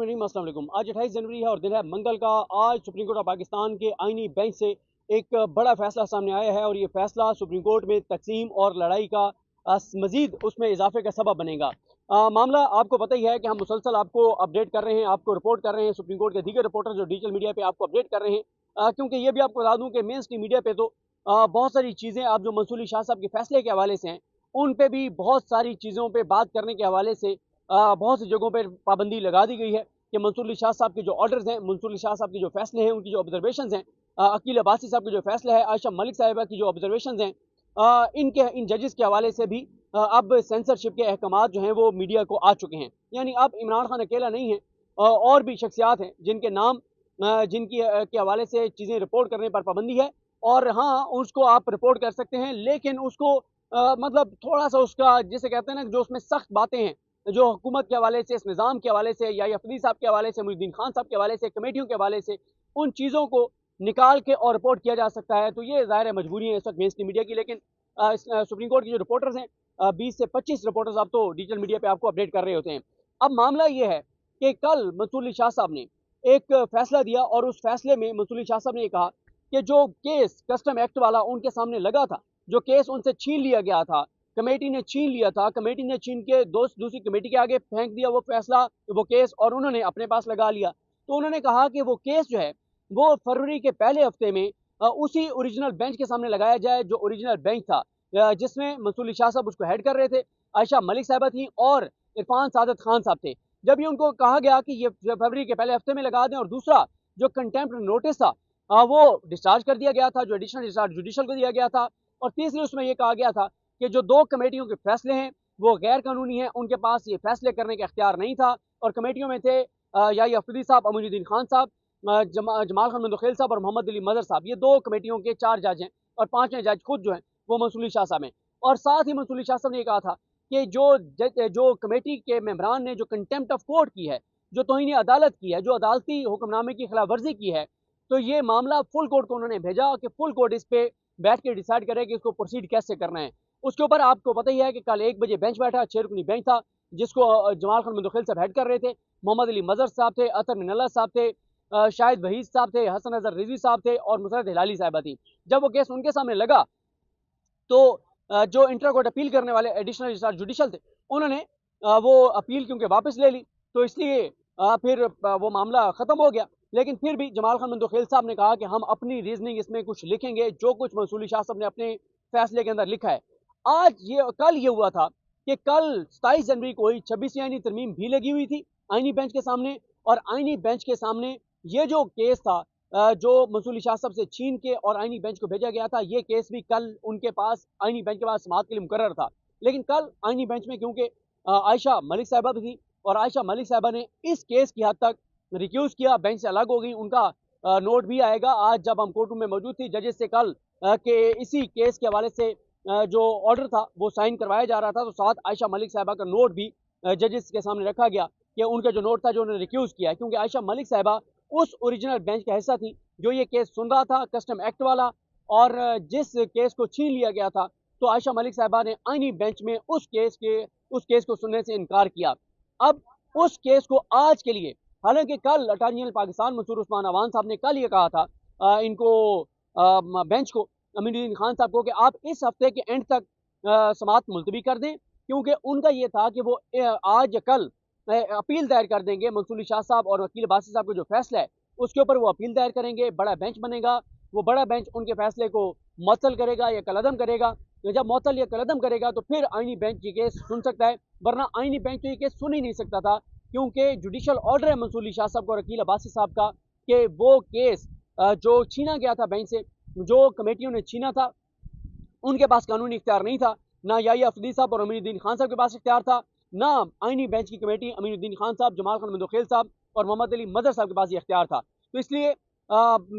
अस्सलाम वालेकुम। आज 28 जनवरी है और दिन है मंगल का। आज सुप्रीम कोर्ट ऑफ पाकिस्तान के आईनी बेंच से एक बड़ा फैसला सामने आया है और ये फैसला सुप्रीम कोर्ट में तकसीम और लड़ाई का मजीद उसमें इजाफे का सबब बनेगा। मामला आपको पता ही है कि हम मुसलसल आपको अपडेट कर रहे हैं, आपको रिपोर्ट कर रहे हैं। सुप्रीम कोर्ट के दीगर रिपोर्टर जो डिजिटल मीडिया पे आपको अपडेट कर रहे हैं, क्योंकि ये भी आपको बता दूं कि मेन स्ट्रीम मीडिया पे तो बहुत सारी चीज़ें आप जो मंसूर अली शाह साहब के फैसले के हवाले से हैं, उन पे भी बहुत सारी चीज़ों पे बात करने के हवाले से बहुत सी जगहों पर पाबंदी लगा दी गई है कि मंसूर अली शाह साहब के जो ऑर्डर्स हैं, मंसूर अली शाह साहब के जो फैसले हैं, उनकी जो ऑब्जर्वेशंस हैं, अकील अब्बासी साहब के जो फैसला है, आयशा मलिक साहिबा की जो ऑब्जर्वेशंस हैं, इन जजेस के हवाले से भी अब सेंसरशिप के अहकाम जो हैं वो मीडिया को आ चुके हैं। यानी अब इमरान खान अकेला नहीं है, और भी शख्सियात हैं जिनके नाम जिनकी के हवाले से चीज़ें रिपोर्ट करने पर पाबंदी है। और हाँ, उसको आप रिपोर्ट कर सकते हैं, लेकिन उसको मतलब थोड़ा सा उसका जिसे कहते हैं ना, जो उसमें सख्त बातें हैं जो हुकूमत के हवाले से, इस निज़ाम के हवाले से, या अफरीदी साहब के हवाले से, मुहिद्दीन खान साहब के हवाले से, कमेटियों के हवाले से, उन चीज़ों को निकाल के और रिपोर्ट किया जा सकता है। तो ये ज़ाहिर है मजबूरी है इस वक्त मेन स्ट्रीम मीडिया की। लेकिन सुप्रीम कोर्ट के जो रिपोर्टर्स हैं, 20 से 25 रिपोर्टर्स आप तो डिजिटल मीडिया पे आपको अपडेट कर रहे होते हैं। अब मामला ये है कि कल मंसूर अली शाह साहब ने एक फैसला दिया और उस फैसले में मंसूर अली शाह साहब ने ये कहा कि जो केस कस्टम एक्ट वाला उनके सामने लगा था, जो केस उनसे छीन लिया गया था, कमेटी ने छीन लिया था, कमेटी ने छीन के दूसरी कमेटी के आगे फेंक दिया वो फैसला, वो केस, और उन्होंने अपने पास लगा लिया। तो उन्होंने कहा कि वो केस जो है वो फरवरी के पहले हफ्ते में उसी ओरिजिनल बेंच के सामने लगाया जाए जो ओरिजिनल बेंच था, जिसमें मंसूर अली शाह साहब उसको हेड कर रहे थे, आयशा मलिक साहिबा थी और इरफान सादत खान साहब थे। जब ये उनको कहा गया कि ये फरवरी के पहले हफ्ते में लगा दें, और दूसरा जो कंटेम्प्ट नोटिस था वो डिस्चार्ज कर दिया गया था, जो एडिशनल डिस्चार्ज जुडिशल को दिया गया था, और तीसरी उसमें यह कहा गया था कि जो दो कमेटियों के फैसले हैं वो गैर कानूनी हैं, उनके पास ये फैसले करने का इख्तियार नहीं था। और कमेटियों में थे या अफरीदी साहब, अमीनुद्दीन खान साहब, जमाल खान मंदोखेल साहब और मोहम्मद अली मदर साहब। ये दो कमेटियों के 4 जज हैं और 5वें जज खुद जो हैं वो मंसूर अली शाह साहब हैं। और साथ ही मंसूर अली शाह साहब ने यह कहा था कि जो कमेटी के मेंबरान ने जो कंटेम्प्ट ऑफ कोर्ट की है, जो तौहीन अदालत की है, जो अदालती हुक्मनामे की खिलाफ वर्जी की है, तो ये मामला फुल कोर्ट को उन्होंने भेजा कि फुल कोर्ट इस पे बैठ के डिसाइड करे कि इसको प्रोसीड कैसे करना है। उसके ऊपर आपको पता ही है कि कल 1 बजे बेंच बैठा, 6 रुकनी बेंच था, जिसको जमाल खान मंदोखेल साहब हेड कर रहे थे, मोहम्मद अली मजहर साहब थे, अतर मिनल्ला साहब थे, शाहिद वहीद साहब थे, हसन अजहर रिजवी साहब थे और मुसरत हिलाली साहिबा थी। जब वो केस उनके सामने लगा तो जो इंटर कोर्ट अपील करने वाले एडिशनल डिस्चार्ज जुडिशल थे, उन्होंने वो अपील क्योंकि वापस ले ली, तो इसलिए फिर वो मामला ख़त्म हो गया। लेकिन फिर भी जमाल खान मंदोखेल साहब ने कहा कि हम अपनी रीजनिंग इसमें कुछ लिखेंगे, जो कुछ मंसूर अली शाह साहब ने अपने फैसले के अंदर लिखा है। कल ये हुआ था कि कल 27 जनवरी को ही 26वीं आईनी तरमीम भी लगी हुई थी आईनी बेंच के सामने, और आईनी बेंच के सामने ये जो केस था जो मंसूर अली शाह साहब से छीन के और आईनी बेंच को भेजा गया था, ये केस भी कल उनके पास आईनी बेंच के पास समाअत के लिए मुकर्रर था। लेकिन कल आईनी बेंच में क्योंकि आयशा मलिक साहिबा भी थी और आयशा मलिक साहिबा ने इस केस की हद तक रिक्यूज किया, बेंच से अलग हो गई। उनका नोट भी आएगा आज जब हम कोर्ट रूम में मौजूद थी जजेस से कल कि इसी केस के हवाले से जो ऑर्डर था वो साइन करवाया जा रहा था, तो साथ आयशा मलिक साहिबा का नोट भी जजेस के सामने रखा गया कि उनका जो नोट था जो उन्होंने रिक्यूज किया है, क्योंकि आयशा मलिक साहिबा उस ओरिजिनल बेंच का हिस्सा थी जो ये केस सुन रहा था कस्टम एक्ट वाला, और जिस केस को छीन लिया गया था, तो आयशा मलिक साहिबा ने आईनी बेंच में उस केस को सुनने से इनकार किया। अब उस केस को आज के लिए, हालांकि कल अटॉर्नी जनरल पाकिस्तान मंसूर उस्मान अवान साहब ने कल ये कहा था इनको बेंच को, अमीनुद्दीन खान साहब को, कि आप इस हफ्ते के एंड तक समाअत मुलतवी कर दें, क्योंकि उनका ये था कि वो आज कल अपील दायर कर देंगे मंसूर अली शाह साहब और वकील अब्बासी साहब का जो फैसला है उसके ऊपर वो अपील दायर करेंगे, बड़ा बेंच बनेगा, वो बड़ा बेंच उनके फैसले को मुअत्तल करेगा या कलअदम करेगा। जब मुअत्तल या कलअदम करेगा तो फिर आईनी बेंच ये केस सुन सकता है, वरना आईनी बेंच तो ये केस सुन ही नहीं सकता था, क्योंकि जुडिशल ऑर्डर है मंसूर अली शाह साहब और वकील अब्बासी साहब का कि वो केस जो छीना गया था बेंच से, जो कमेटियों ने छीना था, उनके पास कानूनी इख्तियार नहीं था, ना या अफरीदी साहब और अमीनुद्दीन खान साहब के पास इख्तियार था, ना आईनी बेंच की कमेटी अमीनुद्दीन खान साहब, जमाल खान मंदोखेल साहब और मोहम्मद अली मदर साहब के पास ये इख्तियार था। तो इसलिए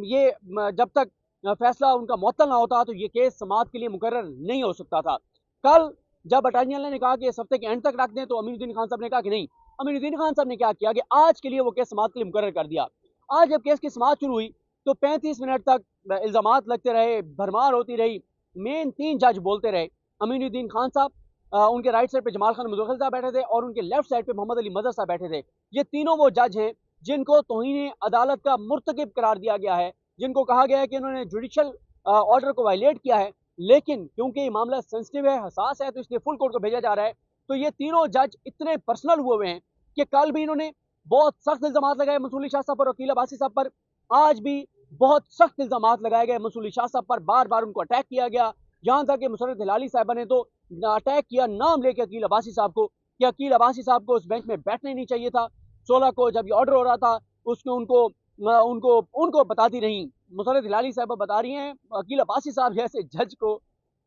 ये जब तक फैसला उनका मुअत्तल ना होता तो ये केस समाअत के लिए मुकर्रर नहीं हो सकता था। कल जब अटॉर्नी जनरल ने कहा कि इस हफ्ते के एंड तक रख दें, तो अमीनुद्दीन खान साहब ने कहा कि नहीं। अमीनुद्दीन खान साहब ने क्या किया कि आज के लिए वो केस समाअत के लिए मुकर्रर कर दिया। आज जब केस की समाअत शुरू हुई तो 35 मिनट तक इल्जामात लगते रहे, भरमार होती रही, मेन 3 जज बोलते रहे, अमीनुद्दीन खान साहब, उनके राइट साइड पे जमाल खान मुदखिल साहब बैठे थे और उनके लेफ्ट साइड पे मोहम्मद अली मजहर साहब बैठे थे। ये तीनों वो जज हैं जिनको तौहीन अदालत का मुर्तकिब करार दिया गया है, जिनको कहा गया है कि इन्होंने जुडिशल ऑर्डर को वायलेट किया है। लेकिन क्योंकि ये मामला सेंसिटिव है, हसास है, तो इसलिए फुल कोर्ट को भेजा जा रहा है। तो ये तीनों जज इतने पर्सनल हुए हुए हैं कि कल भी इन्होंने बहुत सख्त इल्जाम लगाए मंसूर अली शाह साहब पर, वकील अब्बासी साहब पर। आज भी बहुत सख्त इल्जाम लगाए गए मंसूर अली शाह साहब पर, बार बार उनको अटैक किया गया। यहाँ तक कि मुसर्रत हिलाली साहबा ने तो अटैक किया नाम लेके अकील अब्बासी साहब को, कि अकील अब्बासी साहब को उस बेंच में बैठना ही नहीं चाहिए था। 16 को जब ये ऑर्डर हो रहा था उसमें उनको उनको उनको बताती रही, मुसर्रत हिलाली साहबा बता रही हैं अकील अब्बासी साहब जैसे जज को।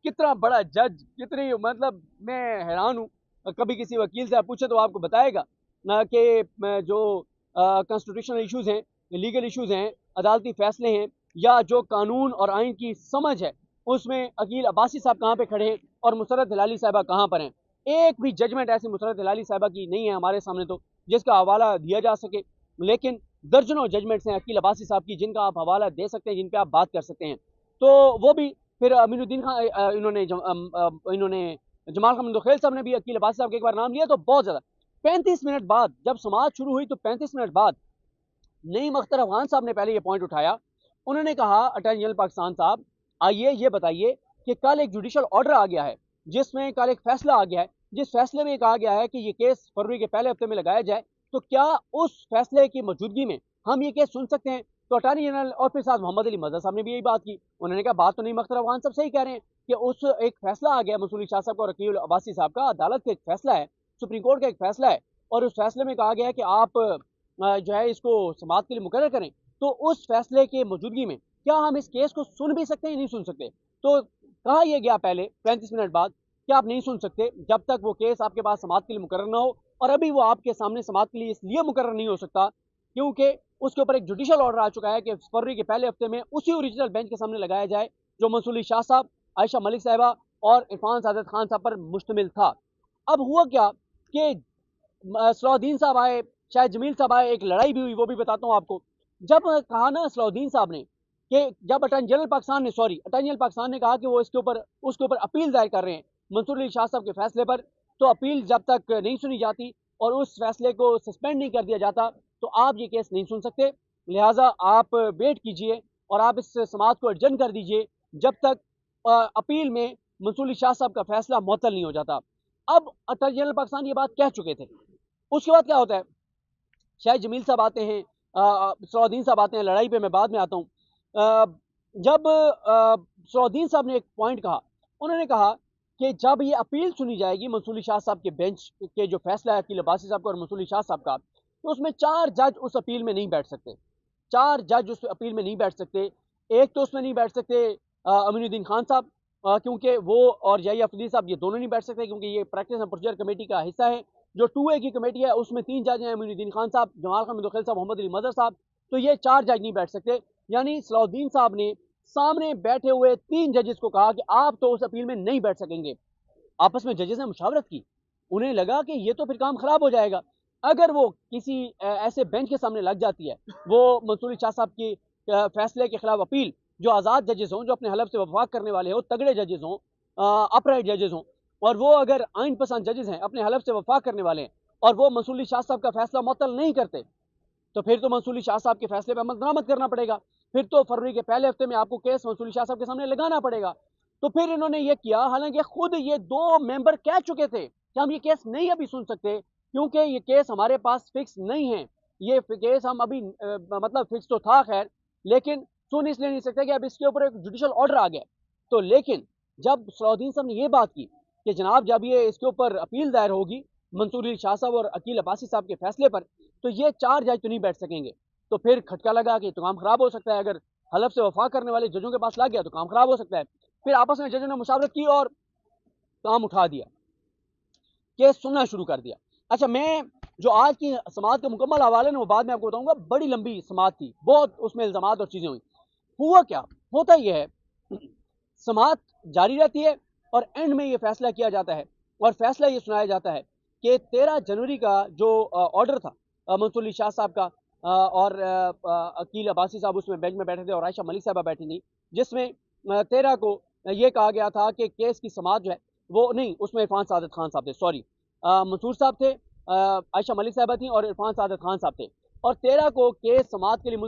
कितना बड़ा जज, कितनी मतलब मैं हैरान हूँ। कभी किसी वकील से आप पूछे तो आपको बताएगा ना कि जो कॉन्स्टिट्यूशनल इश्यूज हैं, लीगल इश्यूज हैं, अदालती फैसले हैं, या जो कानून और आइन की समझ है, उसमें अकील अब्बासी साहब कहाँ पे खड़े हैं और मुसर्रत हिलाली साहबा कहाँ पर हैं। एक भी जजमेंट ऐसी मुसर्रत हिलाली साहबा की नहीं है हमारे सामने तो जिसका हवाला दिया जा सके। लेकिन दर्जनों जजमेंट्स हैं अकील अब्बासी साहब की जिनका आप हवाला दे सकते हैं, जिन पे आप बात कर सकते हैं। तो वो भी फिर अमीनुद्दीन खान इन्होंने जमाल खान मुदखिल साहब ने भी अकील अब्बासी साहब के एक बार नाम लिया तो बहुत ज़्यादा 35 मिनट बाद जब समाज शुरू हुई तो 35 मिनट बाद नईम अख्तर अफगान साहब ने पहले ये पॉइंट उठाया। उन्होंने कहा अटॉर्नी जनरल पाकिस्तान साहब आइए ये बताइए कि कल एक जुडिशल ऑर्डर आ गया है जिसमें कल एक फैसला आ गया है, जिस फैसले में कहा गया है कि ये केस फरवरी के पहले हफ्ते में लगाया जाए, तो क्या उस फैसले की मौजूदगी में हम ये केस सुन सकते हैं। तो अटॉर्नी जनरल और फिर साथ मोहम्मद अली मजहर साहब ने भी यही बात की। उन्होंने कहा बात तो नईम अख्तर अफगान साहब सही कह रहे हैं कि उस एक फैसला आ गया मंसूर अली शाह साहब का और अकील अब्बासी साहब का, अदालत का एक फैसला है, सुप्रीम कोर्ट का एक फैसला है, और उस फैसले में कहा गया है कि आप जो है इसको समाअत के लिए मुकर्रर करें। तो उस फैसले के मौजूदगी में क्या हम इस केस को सुन भी सकते हैं, नहीं सुन सकते। तो कहा यह गया पहले 35 मिनट बाद कि आप नहीं सुन सकते जब तक वो केस आपके पास समाअत के लिए मुकर्रर ना हो, और अभी वो आपके सामने समाअत के लिए इसलिए मुकर्रर नहीं हो सकता क्योंकि उसके ऊपर एक जुडिशल ऑर्डर आ चुका है कि फरवरी के पहले हफ्ते में उसी ओरिजिनल बेंच के सामने लगाया जाए जो मंसूर अली शाह साहब, आयशा मलिक साहिबा और इरफान सादत खान साहब पर मुश्तमिल था। अब हुआ क्या कि सलाउद्दीन साहब आए, शायद जमील साहब आए, एक लड़ाई भी हुई, वो भी बताता हूँ आपको। जब कहा ना सलाउद्दीन साहब ने कि जब अटॉर्नी जनरल पाकिस्तान ने कहा कि वो उसके ऊपर अपील दायर कर रहे हैं मंसूर अली शाह साहब के फैसले पर, तो अपील जब तक नहीं सुनी जाती और उस फैसले को सस्पेंड नहीं कर दिया जाता तो आप ये केस नहीं सुन सकते। लिहाजा आप वेट कीजिए और आप इस समाअत को एडजर्न कर दीजिए जब तक अपील में मंसूर अली शाह साहब का फैसला मुअत्तल नहीं हो जाता। अब अटॉर्नी जनरल पाकिस्तान ये बात कह चुके थे। उसके बाद क्या होता है, शायद जमील साहब आते हैं, सलाउद्दीन साहब आते हैं, लड़ाई पे मैं बाद में आता हूँ। जब सलाउद्दीन साहब ने एक पॉइंट कहा, उन्होंने कहा कि जब ये अपील सुनी जाएगी मंसूर अली शाह साहब के बेंच के जो फैसला है अकील अब्बासी साहब का और मंसूर अली शाह साहब का, तो उसमें 4 जज उस अपील में नहीं बैठ सकते। 4 जज उस अपील में नहीं बैठ सकते। एक तो उसमें नहीं बैठ सकते अमीनुद्दीन खान साहब, क्योंकि वो और याहिया अफरीदी साहब ये दोनों नहीं बैठ सकते क्योंकि ये प्रैक्टिस एंड प्रोसीजर कमेटी का हिस्सा है। जो 2A की कमेटी है उसमें 3 जज हैं, अमीनुद्दीन खान साहब, जमाल खान मुदखिल साहब, मोहम्मद अली मजहर साहब। तो ये 4 जज नहीं बैठ सकते। यानी सलाउद्दीन साहब ने सामने बैठे हुए 3 जजेस को कहा कि आप तो उस अपील में नहीं बैठ सकेंगे। आपस में जजेस ने मुशावरत की, उन्हें लगा कि ये तो फिर काम खराब हो जाएगा। अगर वो किसी ऐसे बेंच के सामने लग जाती है, वो मंसूर अली शाह साहब की फैसले के खिलाफ अपील, जो आज़ाद जजेस हों, जो अपने हलफ से वफाक करने वाले हों, तगड़े जजेस हों, अपराइट जजेस हों, और वो अगर आइन पसंद जजेस हैं, अपने हलफ से वफाक करने वाले हैं, और वो मंसूर अली शाह साहब का फैसला मुअत्तल नहीं करते, तो फिर तो मंसूर अली शाह साहब के फैसले पर अमल दरामद करना पड़ेगा। फिर तो फरवरी के पहले हफ्ते में आपको केस मंसूर अली शाह साहब के सामने लगाना पड़ेगा। तो फिर इन्होंने ये किया, हालांकि खुद ये 2 मेंबर कह चुके थे कि हम ये केस नहीं अभी सुन सकते क्योंकि ये केस हमारे पास फिक्स नहीं है। ये केस हम अभी मतलब फिक्स तो था खैर, लेकिन सुन इसलिए नहीं सकते कि अब इसके ऊपर एक जुडिशल ऑर्डर आ गया। तो लेकिन जब सलाउद्दीन साहब ने ये बात की कि जनाब जब ये इसके ऊपर अपील दायर होगी मंसूर अली शाह साहब और अकील अब्बासी साहब के फैसले पर, तो ये 4 जज तो नहीं बैठ सकेंगे। तो फिर खटका लगा कि तो काम खराब हो सकता है, अगर हलफ से वफा करने वाले जजों के पास लग गया तो काम खराब हो सकता है। फिर आपस में जजों ने मुशावरत की और काम उठा दिया, केस सुनना शुरू कर दिया। अच्छा, मैं जो आज की समाअत का मुकम्मल हवाले ना वो बाद में आपको बताऊंगा। बड़ी लंबी समाअत थी, बहुत उसमें इल्जामात और चीज़ें हुई। हुआ क्या होता यह है, समाअत जारी रहती है और एंड में ये फैसला किया जाता है और फैसला ये सुनाया जाता है कि 13 जनवरी का जो ऑर्डर था मंसूर अली शाह साहब का, और अकील अब्बासी साहब उसमें बेंच में बैठे थे और आयशा मलिक साहबा बैठी थी, जिसमें 13 को ये कहा गया था कि केस की समाअत जो है وہ نہیں، اس میں عرفان سعادت خان صاحب تھے، سوری، منصور صاحب تھے، عائشہ ملک صاحبہ تھیں اور عرفان سعادت خان صاحب تھے، اور 13 کو کیس سماعت کے لیے